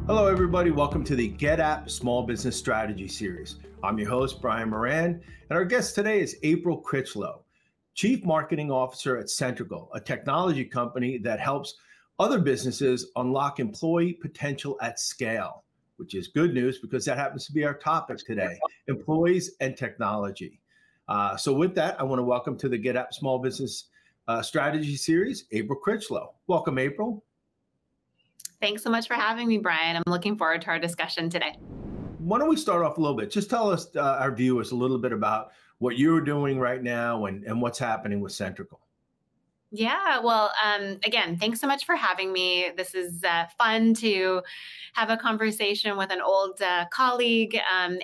Hello, everybody. Welcome to the GetApp Small Business Strategy Series. I'm your host, Brian Moran, and our guest today is April Crichlow, Chief Marketing Officer at Centrical, a technology company that helps other businesses unlock employee potential at scale, which is good news because that happens to be our topic today, employees and technology. So with that, I want to welcome to the GetApp Small Business Strategy Series, April Crichlow. Welcome, April. Thanks so much for having me, Brian. I'm looking forward to our discussion today. Why don't we start off a little bit? Just tell us, our viewers, a little bit about what you're doing right now and what's happening with Centrical. Yeah, well, again, thanks so much for having me. This is fun to have a conversation with an old colleague.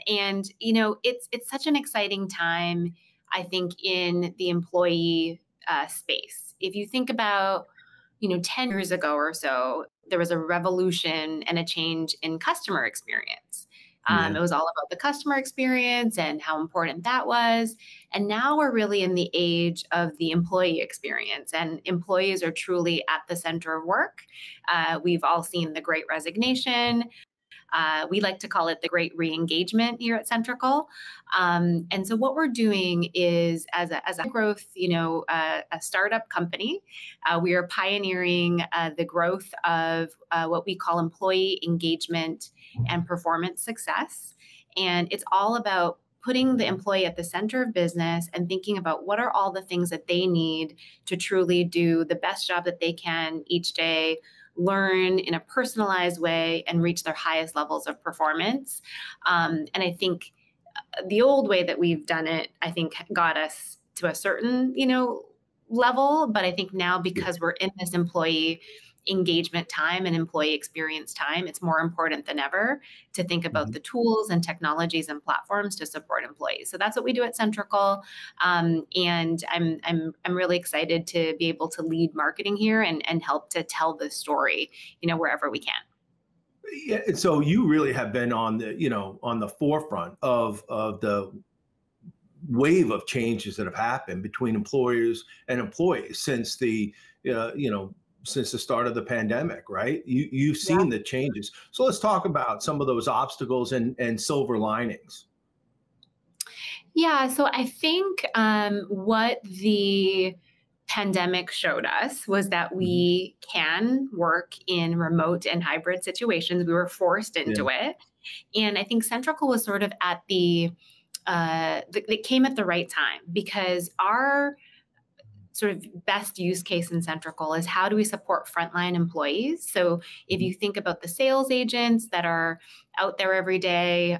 And, you know, it's such an exciting time, I think, in the employee space. If you think about, 10 years ago or so, there was a revolution and a change in customer experience. It was all about the customer experience and how important that was. And now we're really in the age of the employee experience, and employees are truly at the center of work. We've all seen the Great Resignation. We like to call it the Great Re-engagement here at Centrical. And so what we're doing is, as a growth, a startup company, we are pioneering the growth of what we call employee engagement and performance success. And it's all about putting the employee at the center of business and thinking about what are all the things that they need to truly do the best job that they can each day, learn in a personalized way, and reach their highest levels of performance. And I think the old way that we've done it, I think, got us to a certain, level. But I think now, because we're in this employee engagement time and employee experience time, it's more important than ever to think about the tools and technologies and platforms to support employees. So that's what we do at Centrical, and I'm really excited to be able to lead marketing here and help to tell the story, wherever we can. Yeah, and so you really have been on the forefront of the wave of changes that have happened between employers and employees since the since the start of the pandemic, right? You've seen the changes. So let's talk about some of those obstacles and silver linings. Yeah, so I think what the pandemic showed us was that we can work in remote and hybrid situations. We were forced into it. And I think Centrical was sort of at it came at the right time, because our sort of best use case in Centrical is how do we support frontline employees? So if you think about the sales agents that are out there every day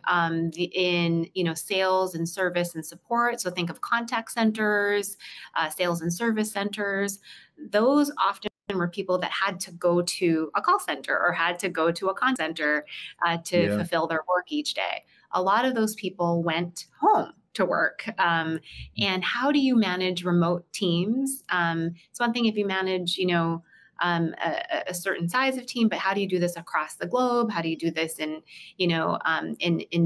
in sales and service and support, so think of contact centers, sales and service centers, those often were people that had to go to a call center or had to go to a contact center to fulfill their work each day. A lot of those people went home to work. And how do you manage remote teams? It's one thing if you manage, a certain size of team, but how do you do this across the globe? How do you do this in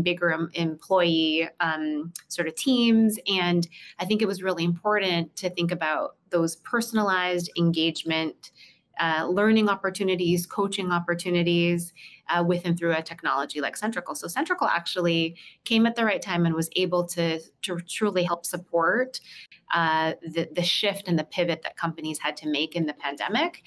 bigger employee sort of teams? And I think it was really important to think about those personalized engagement, learning opportunities, coaching opportunities with and through a technology like Centrical. So Centrical actually came at the right time and was able to truly help support the shift and the pivot that companies had to make in the pandemic.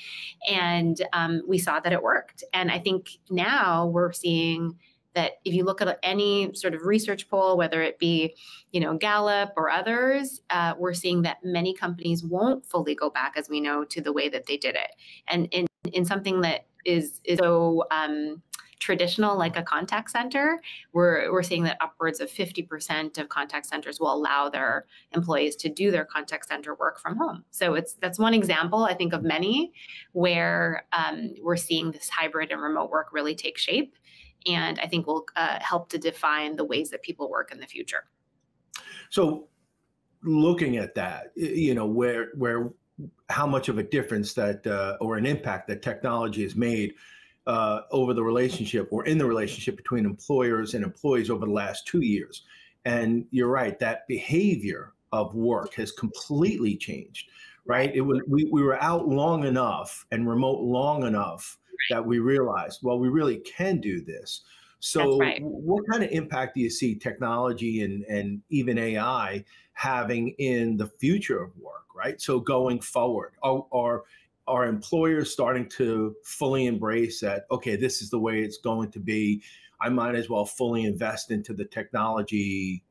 And we saw that it worked. And I think now we're seeing that if you look at any sort of research poll, whether it be, Gallup or others, we're seeing that many companies won't fully go back, as we know, to the way that they did it. And in something that is so traditional, like a contact center, we're seeing that upwards of 50% of contact centers will allow their employees to do their contact center work from home. So that's one example, I think, of many where we're seeing this hybrid and remote work really take shape. And I think will help to define the ways that people work in the future. So looking at that, where how much of a difference that or an impact that technology has made over the relationship or in the relationship between employers and employees over the last 2 years. And you're right, that behavior of work has completely changed, right? We were out long enough and remote long enough that we realized, well, we really can do this. That's So right. what kind of impact do you see technology and even AI having in the future of work, right? So going forward, are employers starting to fully embrace that, okay, this is the way it's going to be. I might as well fully invest into the technology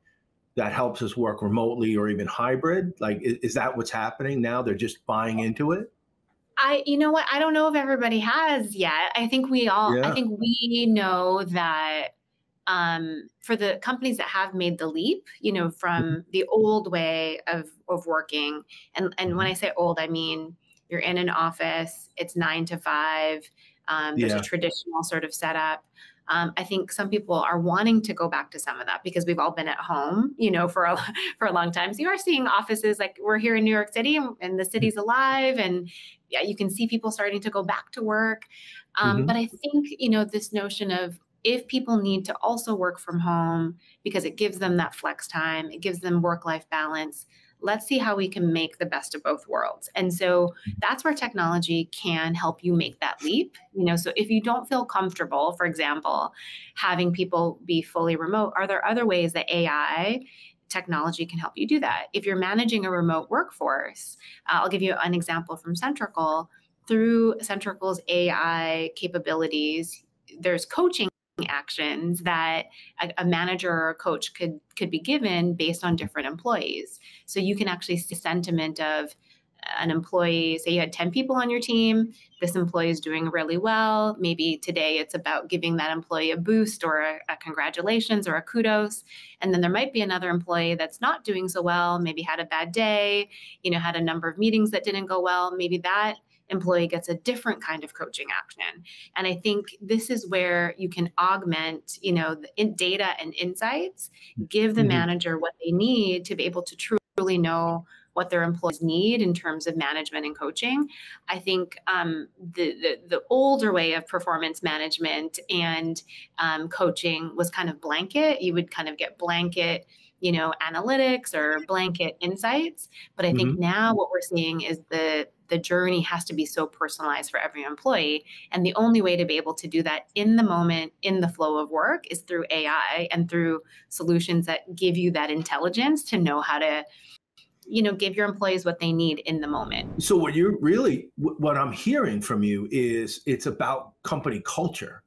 that helps us work remotely or even hybrid? Like, is that what's happening now? They're just buying into it? You know what? I don't know if everybody has yet. I Yeah. think we know that for the companies that have made the leap, Mhm. from the old way of working, and when Mhm. I say old, I mean you're in an office, it's 9 to 5. There's a Yeah. traditional sort of setup. I think some people are wanting to go back to some of that because we've all been at home, for a for a long time. So you are seeing offices like we're here in New York City, and the city's alive, and yeah, you can see people starting to go back to work. But Mhm. I think, this notion of if people need to also work from home because it gives them that flex time, it gives them work-life balance, let's see how we can make the best of both worlds. And so that's where technology can help you make that leap. So if you don't feel comfortable, for example, having people be fully remote, are there other ways that AI technology can help you do that? If you're managing a remote workforce, I'll give you an example from Centrical. Through Centrical's AI capabilities, there's coaching actions that a manager or a coach could be given based on different employees. So you can actually see sentiment of an employee. Say you had 10 people on your team, this employee is doing really well. Maybe today it's about giving that employee a boost or a congratulations or a kudos. And then there might be another employee that's not doing so well, maybe had a bad day, had a number of meetings that didn't go well. Maybe that employee gets a different kind of coaching action. And I think this is where you can augment, data and insights, give the Mhm. manager what they need to be able to truly know what their employees need in terms of management and coaching. I think the older way of performance management and coaching was kind of blanket. You would kind of get blanket, analytics or blanket insights. But I think Mhm. now what we're seeing is the journey has to be so personalized for every employee. And the only way to be able to do that in the moment, in the flow of work, is through AI and through solutions that give you that intelligence to know how to, give your employees what they need in the moment. So what you're really, what I'm hearing from you is it's about company culture,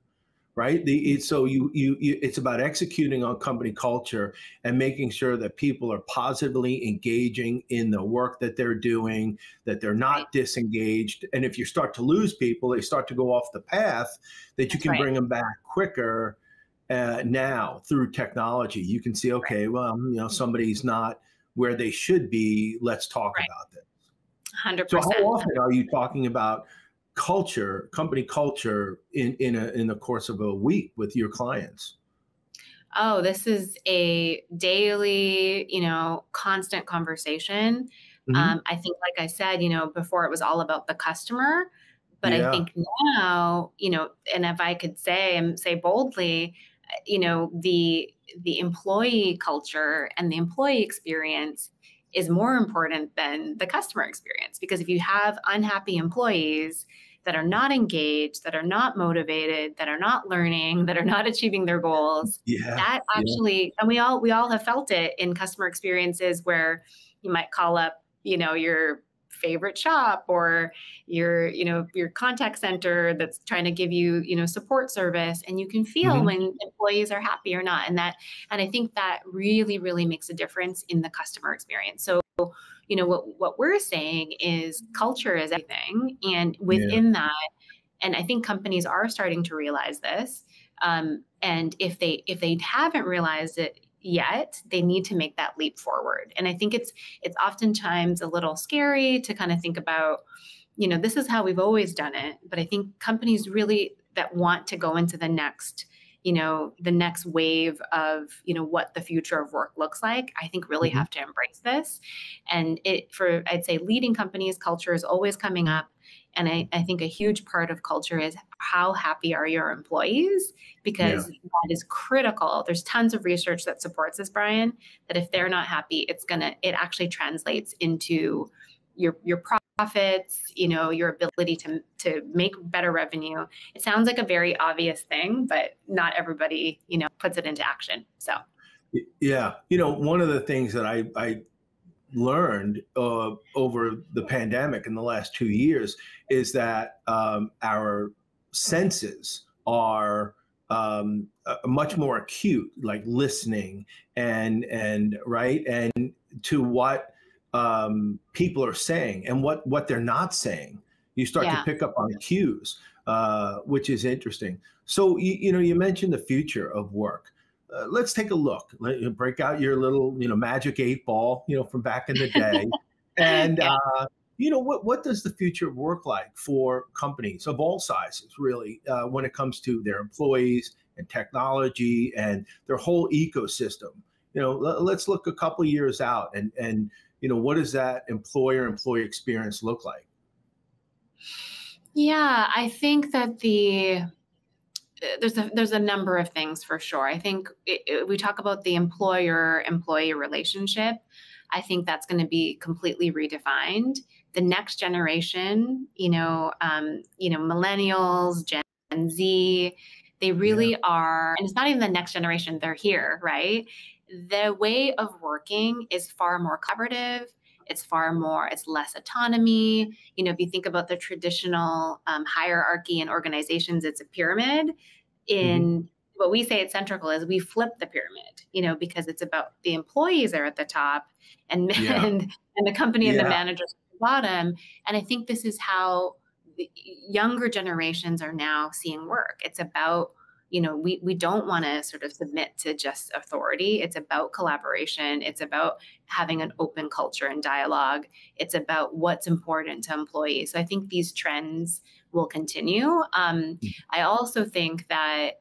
right? So it's about executing on company culture and making sure that people are positively engaging in the work that they're doing, that they're Right. not disengaged. And if you start to lose people, they start to go off the path, that you That's can right. bring them back quicker. Now through technology, you can see, Right. okay, well, somebody's not where they should be. Let's talk Right. about this. So how 100%. often are you talking about culture, company culture in the course of a week with your clients? Oh, this is a daily, constant conversation. Mhm. I think, like I said, before it was all about the customer, but I Yeah. think now, and if I could say and say boldly, the employee culture and the employee experience is more important than the customer experience. Because if you have unhappy employees that are not engaged, that are not motivated, that are not learning, that are not achieving their goals, Yeah. that Yeah. actually, and we all have felt it in customer experiences where you might call up, your favorite shop or your contact center that's trying to give you, support service, and you can feel Mhm. when employees are happy or not. And I think that really, really makes a difference in the customer experience. So, what we're saying is culture is everything. And Yeah. within that, and I think companies are starting to realize this. And if they haven't realized it yet, they need to make that leap forward. And I think it's oftentimes a little scary to kind of think about, this is how we've always done it. But I think companies really that want to go into the next wave of, what the future of work looks like, I think really Mhm. have to embrace this. And I'd say leading companies, culture is always coming up. And I think a huge part of culture is how happy are your employees, Yeah. because that is critical. There's tons of research that supports this, Brian, that if they're not happy, it actually translates into your profits, your ability to make better revenue. It sounds like a very obvious thing, but not everybody, puts it into action. So. Yeah. One of the things that I learned over the pandemic in the last 2 years is that our senses are much more acute, like listening and right, and to what people are saying and what they're not saying. You start to pick up on cues, which is interesting. So you mentioned the future of work. Let's take a look. Break out your little, magic 8 ball, from back in the day, and what does the future of work like for companies of all sizes, really, when it comes to their employees and technology and their whole ecosystem? Let's look a couple years out, and what does that employee experience look like? Yeah, I think that there's a number of things for sure. I think we talk about the employer-employee relationship. I think that's going to be completely redefined. The next generation, millennials, Gen Z, they really are, and it's not even the next generation, they're here, right? The way of working is far more collaborative. It's less autonomy. If you think about the traditional hierarchy in organizations, it's a pyramid. What we say at Centrical is we flip the pyramid, because it's about the employees are at the top and the company and the managers at the bottom. And I think this is how the younger generations are now seeing work. It's about, we don't want to sort of submit to just authority. It's about collaboration. It's about having an open culture and dialogue. It's about what's important to employees. So I think these trends will continue. I also think that,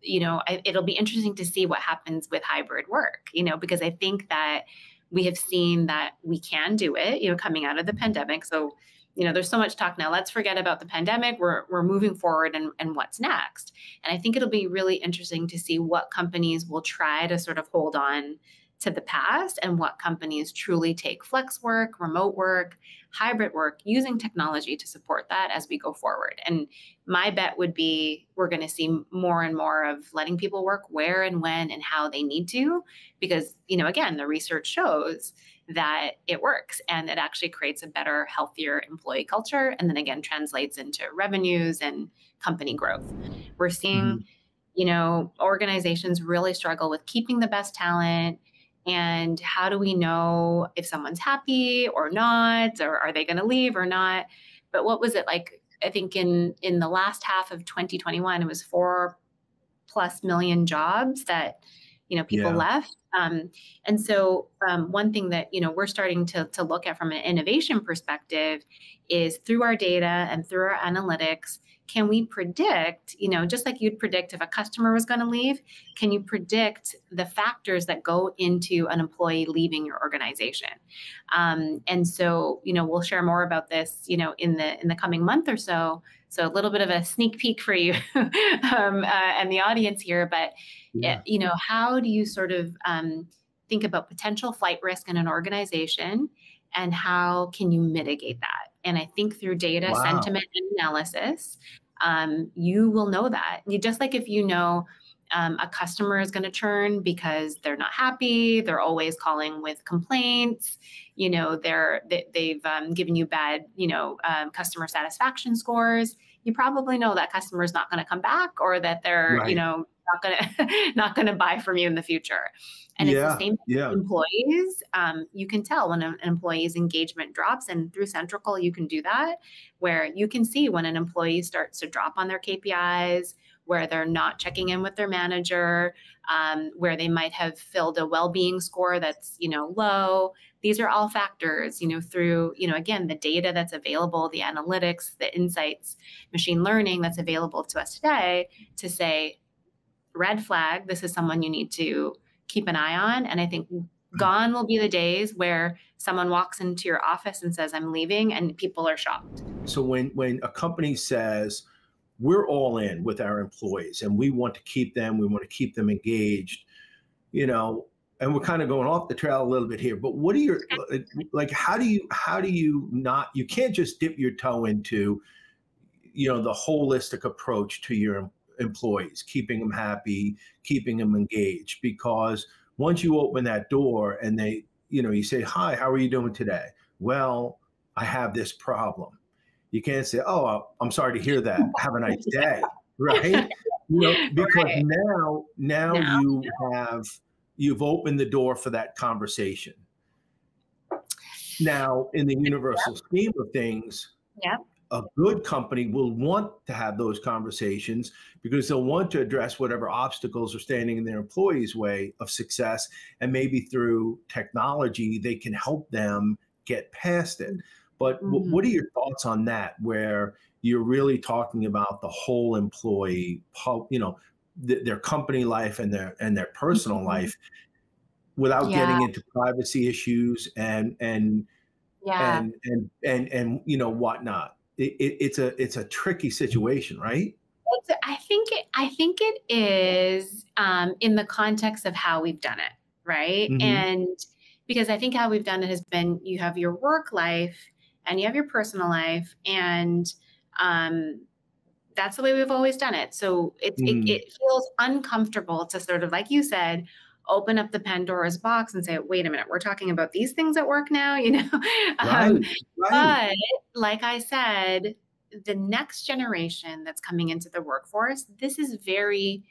it'll be interesting to see what happens with hybrid work, because I think that we have seen that we can do it, coming out of the pandemic. So, there's so much talk now. Let's forget about the pandemic. We're moving forward and what's next. And I think it'll be really interesting to see what companies will try to sort of hold on to the past and what companies truly take flex work, remote work, hybrid work, using technology to support that as we go forward. And my bet would be we're going to see more and more of letting people work where and when and how they need to, because, again, the research shows that it works and it actually creates a better, healthier employee culture. And then again, translates into revenues and company growth. We're seeing, organizations really struggle with keeping the best talent. And how do we know if someone's happy or not, or are they going to leave or not? But what was it like? I think in the last half of 2021, it was 4+ million jobs that, people left. And so one thing that, we're starting to look at from an innovation perspective is through our data and through our analytics, can we predict, just like you'd predict if a customer was going to leave, can you predict the factors that go into an employee leaving your organization? And so, we'll share more about this, in the coming month or so. So a little bit of a sneak peek for you and the audience here. But, how do you sort of think about potential flight risk in an organization and how can you mitigate that? And I think through data, sentiment, and analysis, you will know that. Just like if a customer is going to churn because they're not happy, they're always calling with complaints, they've given you bad, customer satisfaction scores, you probably know that customer is not going to come back or that they're, not going to buy from you in the future. And it's the same with employees. You can tell when an employee's engagement drops, and through Centrical, you can do that, where you can see when an employee starts to drop on their KPIs, where they're not checking in with their manager, where they might have filled a well-being score that's, low. These are all factors, through, again, the data that's available, the analytics, the insights, machine learning that's available to us today to say, red flag, this is someone you need to keep an eye on. And I think gone will be the days where someone walks into your office and says, I'm leaving, and people are shocked. So when a company says, we're all in with our employees and we want to keep them engaged, and we're kind of going off the trail a little bit here, but what are your, like, how do you not, you can't just dip your toe into, the holistic approach to your employees, keeping them happy, keeping them engaged, because once you open that door and they, you say, hi, how are you doing today? Well, I have this problem. You can't say, oh, I'm sorry to hear that. Have a nice day. Right. Because Right. now you've opened the door for that conversation. Now, in the universal scheme of things, Yeah. a good company will want to have those conversations because they'll want to address whatever obstacles are standing in their employees' way of success. And maybe through technology, they can help them get past it. But what are your thoughts on that, where you're really talking about the whole employee, their company life and their personal life, without Yeah. getting into privacy issues and Yeah. whatnot? It's a tricky situation, right? I think it is in the context of how we've done it, right? Mm-hmm. And because I think how we've done it has been, you have your work life and you have your personal life, and that's the way we've always done it. So it feels uncomfortable to sort of, like you said, open up the Pandora's box and say, wait a minute, we're talking about these things at work now, Right. But like I said, the next generation that's coming into the workforce, this is very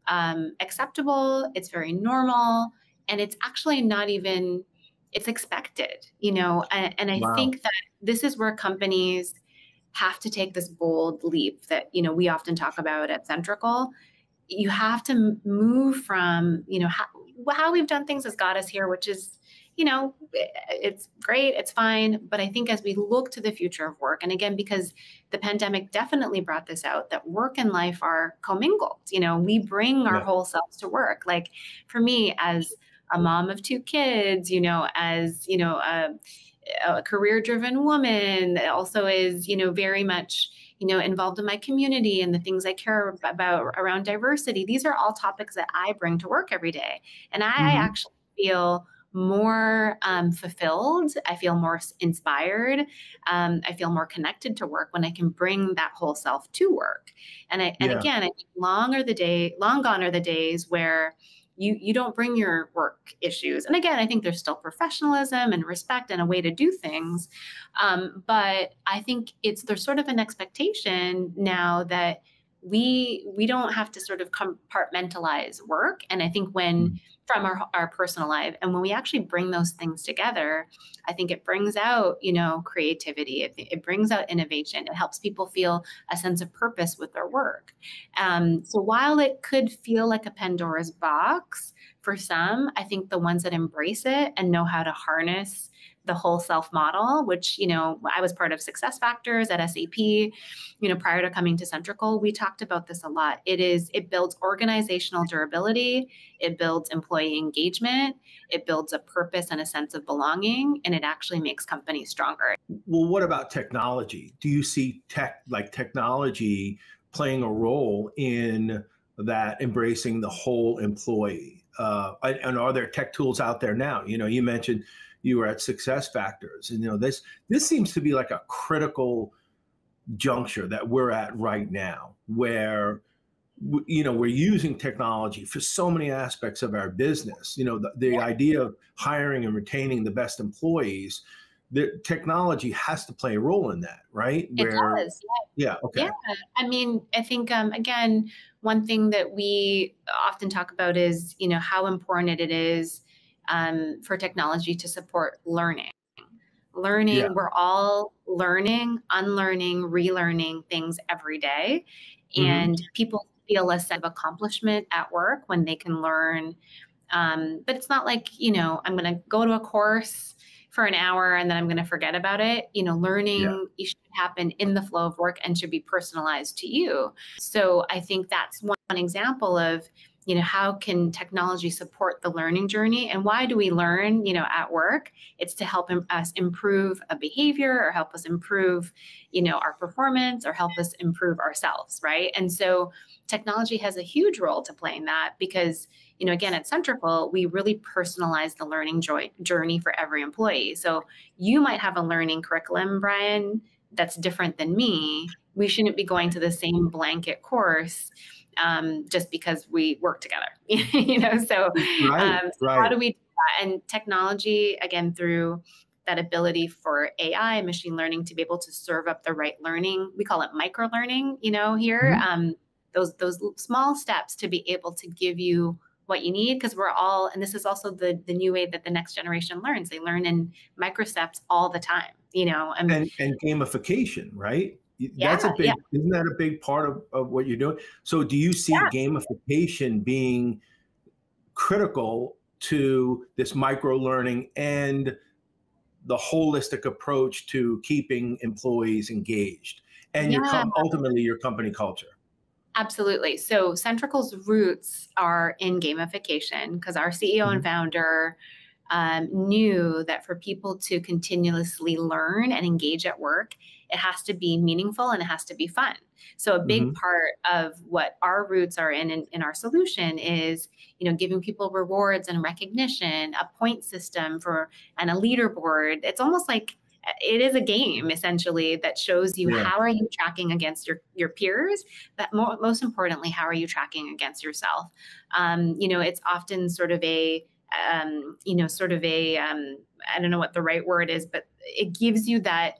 acceptable. It's very normal. And it's actually not even, it's expected, and I Wow. think that this is where companies have to take this bold leap that, we often talk about at Centrical. You have to move from, how we've done things has got us here, which is, it's great, it's fine. But I think as we look to the future of work, and again, because the pandemic definitely brought this out, that work and life are commingled. We bring our whole selves to work. Like for me, as a mom of 2 kids, as, a career-driven woman that also is, very much, involved in my community and the things I care about around diversity. These are all topics that I bring to work every day. And I actually feel more fulfilled. I feel more inspired. I feel more connected to work when I can bring that whole self to work. And again, I think long gone are the days where you don't bring your work issues. And again, I think there's still professionalism and respect and a way to do things. But I think there's sort of an expectation now that we don't have to sort of compartmentalize work. And I think from our personal life, and when we actually bring those things together, I think it brings out, creativity. It brings out innovation. It helps people feel a sense of purpose with their work. So while it could feel like a Pandora's box for some, I think the ones that embrace it and know how to harness the whole self model, which, I was part of Success Factors at SAP, prior to coming to Centrical, we talked about this a lot. It builds organizational durability. It builds employee engagement. It builds a purpose and a sense of belonging, and it actually makes companies stronger. Well, what about technology? Do you see technology playing a role in that, embracing the whole employee? And are there tech tools out there now? You mentioned you were at Success Factors, and this seems to be like a critical juncture that we're at right now, where we're using technology for so many aspects of our business. The idea of hiring and retaining the best employees, the technology has to play a role in that, right? It does. Yeah. Okay. Yeah. I mean, I think, again, one thing that we often talk about is, how important it is for technology to support learning. Yeah. We're all learning, unlearning, relearning things every day. And people feel a sense of accomplishment at work when they can learn. But it's not like, I'm going to go to a course for an hour and then I'm going to forget about it. Learning should happen in the flow of work and should be personalized to you. So I think that's one example of, how can technology support the learning journey? And why do we learn, at work? It's to help us improve a behavior or help us improve, our performance or help us improve ourselves, right? And so technology has a huge role to play in that because, again, at Centrical, we really personalize the learning journey for every employee. So you might have a learning curriculum, Brian, that's different than me. We shouldn't be going to the same blanket course just because we work together, so how do we do that? And technology, again, through that ability for AI and machine learning to be able to serve up the right learning, we call it micro learning, here, those small steps to be able to give you what you need, because we're all, and this is also the new way that the next generation learns. They learn in micro steps all the time, and gamification, right? That's isn't that a big part of what you're doing? So do you see gamification being critical to this micro learning and the holistic approach to keeping employees engaged and ultimately your company culture? Absolutely. So Centrical's roots are in gamification because our CEO and founder knew that for people to continuously learn and engage at work, it has to be meaningful and it has to be fun. So a big part of what our roots are in our solution is, giving people rewards and recognition, a point system and a leaderboard. It's almost like it is a game essentially that shows you how are you tracking against your peers, but most importantly, how are you tracking against yourself? It's often sort of a I don't know what the right word is, but it gives you that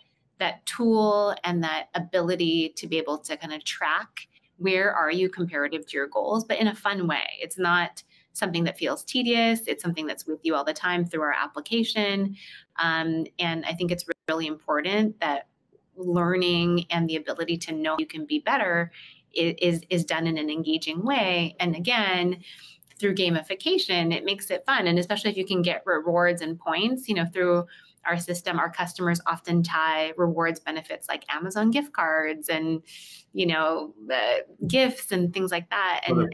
tool and that ability to be able to kind of track where are you comparative to your goals, but in a fun way. It's not something that feels tedious. It's something that's with you all the time through our application. And I think it's really important that learning and the ability to know you can be better is done in an engaging way. And again, through gamification, it makes it fun. And especially if you can get rewards and points, through our system, our customers often tie rewards benefits like Amazon gift cards and, gifts and things like that. And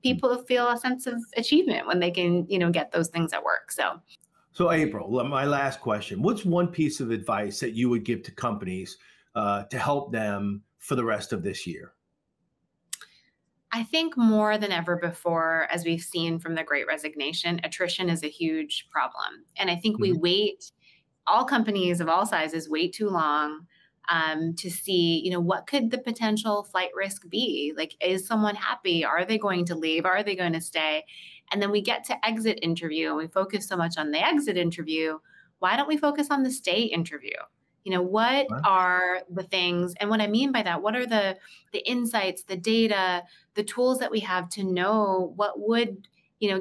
people feel a sense of achievement when they can, get those things at work. So April, my last question, what's one piece of advice that you would give to companies to help them for the rest of this year? I think more than ever before, as we've seen from the Great Resignation, attrition is a huge problem. And I think all companies of all sizes wait too long to see, what could the potential flight risk be? Like, is someone happy? Are they going to leave? Are they going to stay? And then we get to exit interview and we focus so much on the exit interview. Why don't we focus on the stay interview? What are the things, and what I mean by that, what are the insights, the data, the tools that we have to know what would,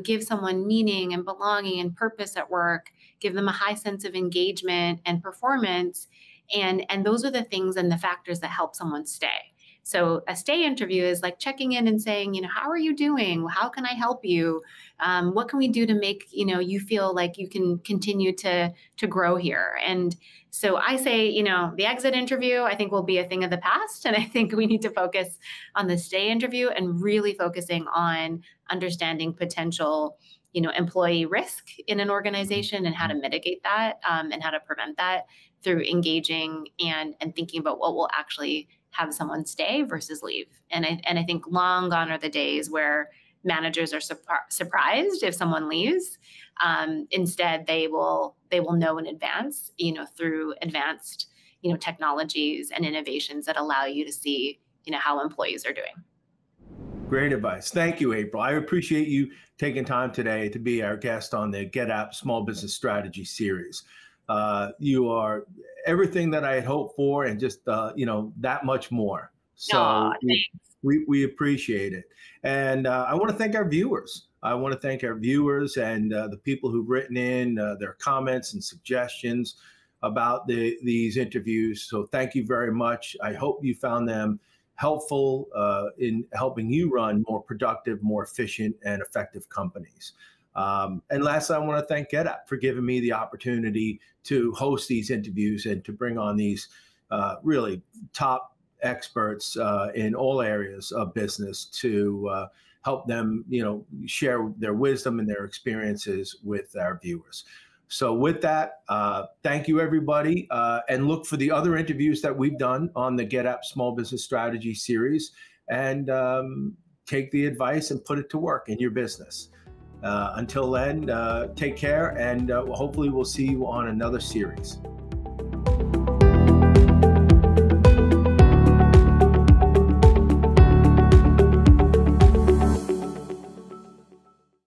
give someone meaning and belonging and purpose at work, give them a high sense of engagement and performance. And those are the things and the factors that help someone stay. So a stay interview is like checking in and saying, how are you doing? How can I help you? What can we do to make, you feel like you can continue to grow here? And so I say, the exit interview, I think will be a thing of the past. And I think we need to focus on the stay interview and really focusing on understanding potential, employee risk in an organization and how to mitigate that and how to prevent that through engaging and thinking about what will actually have someone stay versus leave. And I think long gone are the days where managers are surprised if someone leaves. Instead, they will know in advance, through advanced, technologies and innovations that allow you to see, how employees are doing. Great advice. Thank you, April. I appreciate you taking time today to be our guest on the GetApp Small Business Strategy series. You are everything that I had hoped for and just, that much more. So we appreciate it. And I want to thank our viewers. I want to thank our viewers and the people who've written in their comments and suggestions about these interviews. So thank you very much. I hope you found them helpful in helping you run more productive, more efficient, and effective companies. And lastly, I want to thank GetApp for giving me the opportunity to host these interviews and to bring on these really top experts in all areas of business to help them, share their wisdom and their experiences with our viewers. So with that, thank you, everybody. And look for the other interviews that we've done on the GetApp Small Business Strategy series, and take the advice and put it to work in your business. Until then, take care, and hopefully we'll see you on another series.